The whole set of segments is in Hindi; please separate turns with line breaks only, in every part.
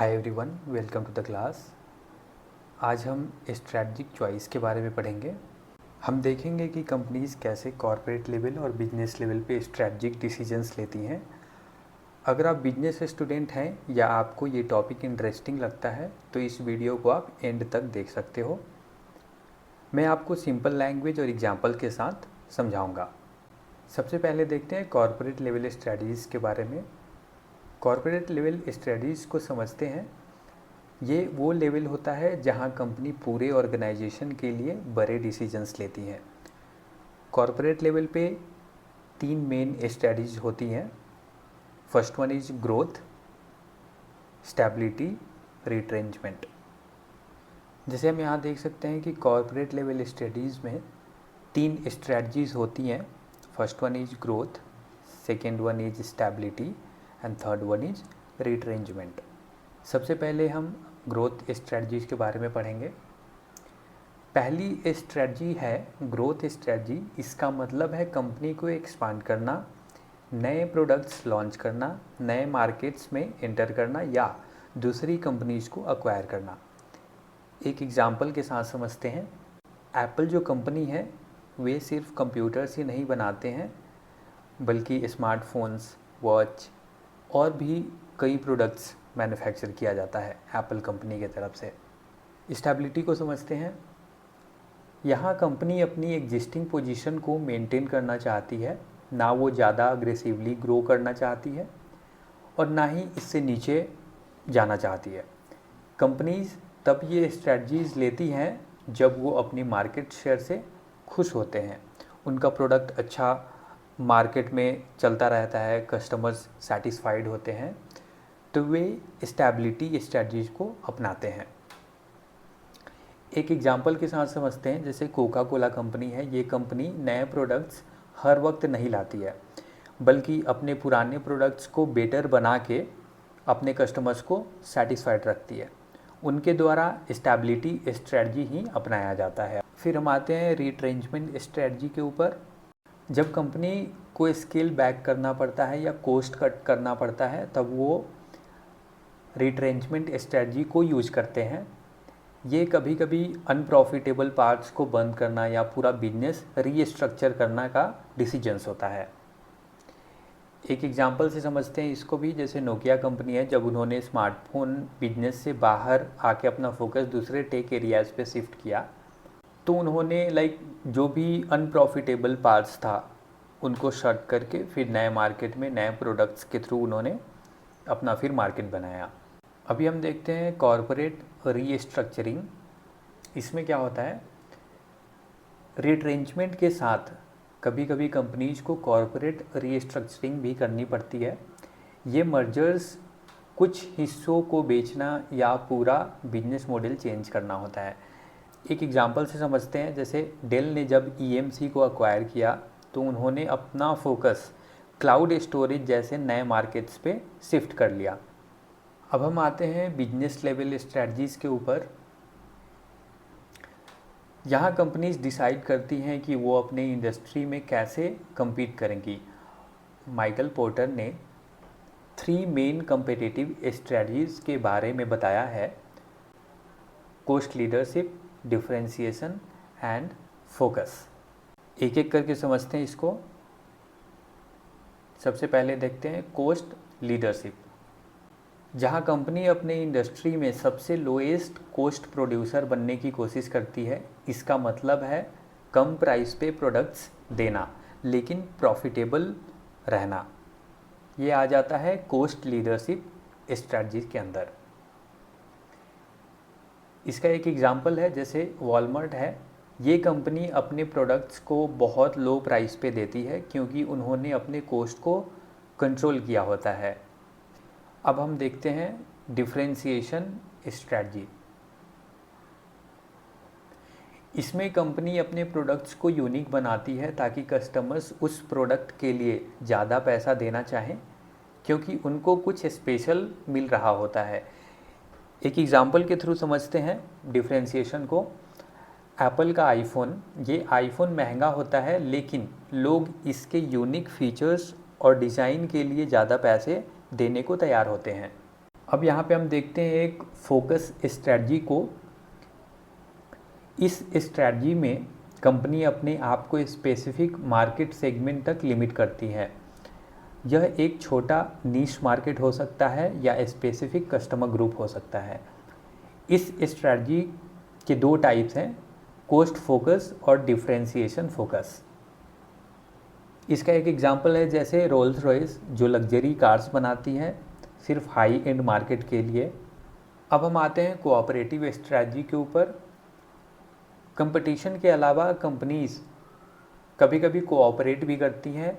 Hi everyone, welcome to the class. आज हम स्ट्रैटेजिक चॉइस के बारे में पढ़ेंगे। हम देखेंगे कि कंपनीज कैसे कॉर्पोरेट लेवल और बिजनेस लेवल पे स्ट्रैटेजिक डिसीजंस लेती हैं। अगर आप बिजनेस स्टूडेंट हैं या आपको ये टॉपिक इंटरेस्टिंग लगता है तो इस वीडियो को आप एंड तक देख सकते हो। मैं आपको सिंपल लैंग्वेज और एग्जाम्पल के साथ समझाऊँगा। सबसे पहले देखते हैं कॉर्पोरेट लेवल स्ट्रैटेजीज़ के बारे में। कॉर्पोरेट लेवल स्ट्रैटेजीज़ को समझते हैं। ये वो लेवल होता है जहां कंपनी पूरे ऑर्गेनाइजेशन के लिए बड़े डिसीजंस लेती हैं। कॉर्पोरेट लेवल पे 3 मेन स्ट्रैटेजीज होती हैं। First one is growth, stability, retrenchment. जैसे हम यहाँ देख सकते हैं कि कॉर्पोरेट लेवल स्ट्रैटेजीज में 3 स्ट्रैटेजीज होती हैं। First one is growth, second one is stability and third one is retrenchment. सबसे पहले हम ग्रोथ स्ट्रेटजीज के बारे में पढ़ेंगे। पहली स्ट्रेटजी है ग्रोथ स्ट्रेटजी। इसका मतलब है कंपनी को एक्सपांड करना, नए प्रोडक्ट्स लॉन्च करना, नए मार्केट्स में एंटर करना या दूसरी कंपनीज को अक्वायर करना। एक एग्जांपल के साथ समझते हैं। एप्पल जो कंपनी है वे सिर्फ कंप्यूटर्स ही नहीं बनाते हैं बल्कि स्मार्टफोन्स, वॉच और भी कई प्रोडक्ट्स मैन्युफैक्चर किया जाता है एप्पल कंपनी के तरफ से। स्टेबिलिटी को समझते हैं। यहाँ कंपनी अपनी एग्जिस्टिंग पोजीशन को मेंटेन करना चाहती है, ना वो ज़्यादा अग्रेसिवली ग्रो करना चाहती है और ना ही इससे नीचे जाना चाहती है। कंपनीज तब ये स्ट्रेटजीज लेती हैं जब वो अपनी मार्केट शेयर से खुश होते हैं, उनका प्रोडक्ट अच्छा मार्केट में चलता रहता है, कस्टमर्स सेटिस्फाइड होते हैं, तो वे स्टेबिलिटी स्ट्रेटजीज को अपनाते हैं। एक एग्जांपल के साथ समझते हैं। जैसे कोका कोला कंपनी है, ये कंपनी नए प्रोडक्ट्स हर वक्त नहीं लाती है बल्कि अपने पुराने प्रोडक्ट्स को बेटर बना के अपने कस्टमर्स को सेटिस्फाइड रखती है। उनके द्वारा स्टेबिलिटी स्ट्रेटजी ही अपनाया जाता है। फिर हम आते हैं रिट्रेंचमेंट स्ट्रेटजी के ऊपर। जब कंपनी को स्केल बैक करना पड़ता है या कॉस्ट कट करना पड़ता है तब वो रिट्रेंचमेंट स्ट्रेटजी को यूज करते हैं। ये कभी कभी अनप्रॉफिटेबल पार्ट्स को बंद करना या पूरा बिजनेस रीस्ट्रक्चर करना का डिसीजंस होता है। एक एग्जांपल से समझते हैं इसको भी। जैसे नोकिया कंपनी है, जब उन्होंने स्मार्टफोन बिजनेस से बाहर आके अपना फोकस दूसरे टेक एरियाज़ पे शिफ्ट किया तो उन्होंने जो भी अनप्रॉफिटेबल पार्ट्स था उनको शट करके फिर नए मार्केट में नए प्रोडक्ट्स के थ्रू उन्होंने अपना फिर मार्केट बनाया। अभी हम देखते हैं कॉर्पोरेट रीस्ट्रक्चरिंग। इसमें क्या होता है, रिट्रेंचमेंट के साथ कभी कभी कंपनीज को कॉर्पोरेट रीस्ट्रक्चरिंग भी करनी पड़ती है। ये मर्जर्स कुछ हिस्सों को बेचना या पूरा बिजनेस मॉडल चेंज करना होता है। एक एग्जांपल से समझते हैं। जैसे डेल ने जब EMC को अक्वायर किया तो उन्होंने अपना फोकस क्लाउड स्टोरेज जैसे नए मार्केट्स पे शिफ्ट कर लिया। अब हम आते हैं बिजनेस लेवल स्ट्रैटेजीज़ के ऊपर। यहाँ कंपनीज डिसाइड करती हैं कि वो अपने इंडस्ट्री में कैसे compete करेंगी। माइकल पोर्टर ने 3 मेन कम्पिटिटिव स्ट्रैटेजीज़ के बारे में बताया है। Cost leadership, differentiation and focus. एक एक करके समझते हैं इसको। सबसे पहले देखते हैं कॉस्ट लीडरशिप। जहां कंपनी अपने इंडस्ट्री में सबसे लोएस्ट कॉस्ट प्रोड्यूसर बनने की कोशिश करती है। इसका मतलब है कम प्राइस पे प्रोडक्ट्स देना लेकिन प्रॉफिटेबल रहना। ये आ जाता है कॉस्ट लीडरशिप स्ट्रैटेजी के अंदर। इसका एक एग्जांपल है, जैसे वॉलमार्ट है। ये कंपनी अपने प्रोडक्ट्स को बहुत लो प्राइस पे देती है क्योंकि उन्होंने अपने कॉस्ट को कंट्रोल किया होता है। अब हम देखते हैं डिफरेंशिएशन स्ट्रैटेजी। इसमें कंपनी अपने प्रोडक्ट्स को यूनिक बनाती है ताकि कस्टमर्स उस प्रोडक्ट के लिए ज़्यादा पैसा देना चाहें क्योंकि उनको कुछ स्पेशल मिल रहा होता है। एक एग्जांपल के थ्रू समझते हैं डिफरेंशिएशन को। एप्पल का आईफोन, ये आईफोन महंगा होता है लेकिन लोग इसके यूनिक फीचर्स और डिज़ाइन के लिए ज़्यादा पैसे देने को तैयार होते हैं। अब यहाँ पे हम देखते हैं एक फोकस स्ट्रैटेजी को। इस स्ट्रैटेजी में कंपनी अपने आप को स्पेसिफिक मार्केट सेगमेंट तक लिमिट करती है। यह एक छोटा नीश मार्केट हो सकता है या स्पेसिफिक कस्टमर ग्रुप हो सकता है। इस स्ट्रैटेजी के दो टाइप्स हैं, कॉस्ट फोकस और डिफरेंशिएशन फोकस। इसका एक एग्जांपल है जैसे रोल्स रॉयस जो लग्जरी कार्स बनाती है सिर्फ हाई एंड मार्केट के लिए। अब हम आते हैं कोऑपरेटिव स्ट्रैटेजी के ऊपर। कंपटीशन के अलावा कंपनीज कभी कभी कोऑपरेट भी करती हैं,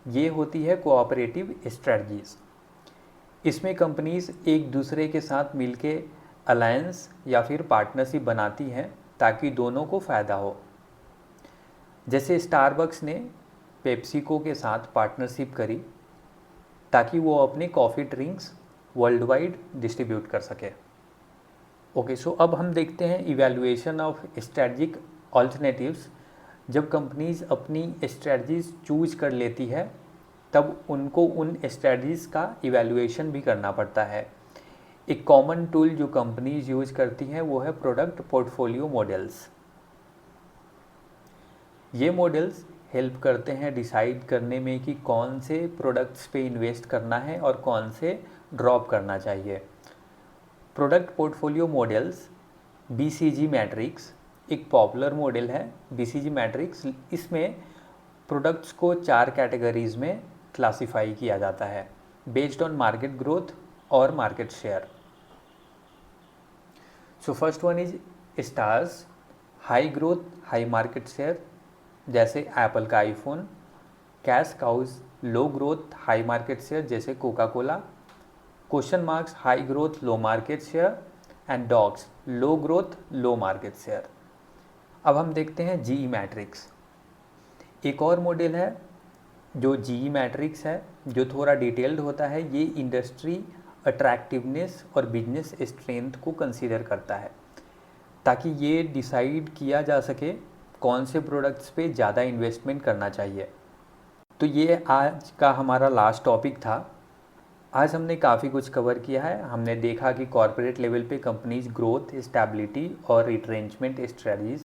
ये होती है कोऑपरेटिव स्ट्रैटेजीज। इसमें कंपनीज एक दूसरे के साथ मिलके अलायंस या फिर पार्टनरशिप बनाती हैं ताकि दोनों को फ़ायदा हो। जैसे स्टारबक्स ने पेप्सिको के साथ पार्टनरशिप करी ताकि वो अपने coffee drinks world wide distribute कर सके। ओके, सो अब हम देखते हैं इवैल्यूएशन ऑफ स्ट्रैटेजिक ऑल्टरनेटिव्स। जब कंपनीज अपनी स्ट्रैटेजीज चूज कर लेती है तब उनको उन स्ट्रैटेजीज का इवैल्यूएशन भी करना पड़ता है। एक कॉमन टूल जो कंपनीज यूज करती हैं वो है प्रोडक्ट पोर्टफोलियो मॉडल्स। ये मॉडल्स हेल्प करते हैं डिसाइड करने में कि कौन से प्रोडक्ट्स पे इन्वेस्ट करना है और कौन से ड्रॉप करना चाहिए। Product portfolio models BCG matrix एक पॉपुलर मॉडल है। BCG मैट्रिक्स, इसमें प्रोडक्ट्स को 4 कैटेगरीज में क्लासिफाई किया जाता है बेस्ड ऑन मार्केट ग्रोथ और market share. So first one is stars, high growth high market share जैसे एप्पल का आईफोन। कैश काउज, लो ग्रोथ हाई मार्केट शेयर जैसे Coca Cola. Question marks, high growth low market share. And dogs, low growth low market share. अब हम देखते हैं GE मैट्रिक्स। एक और मॉडल है जो GE मैट्रिक्स है जो थोड़ा डिटेल्ड होता है। ये इंडस्ट्री अट्रैक्टिवनेस और बिजनेस स्ट्रेंथ को कंसीडर करता है ताकि ये डिसाइड किया जा सके कौन से प्रोडक्ट्स पे ज़्यादा इन्वेस्टमेंट करना चाहिए। तो ये आज का हमारा लास्ट टॉपिक था। आज हमने काफ़ी कुछ कवर किया है। हमने देखा कि कॉर्पोरेट लेवल पे कंपनीज ग्रोथ, स्टेबिलिटी और रिट्रेंचमेंट स्ट्रेटजीज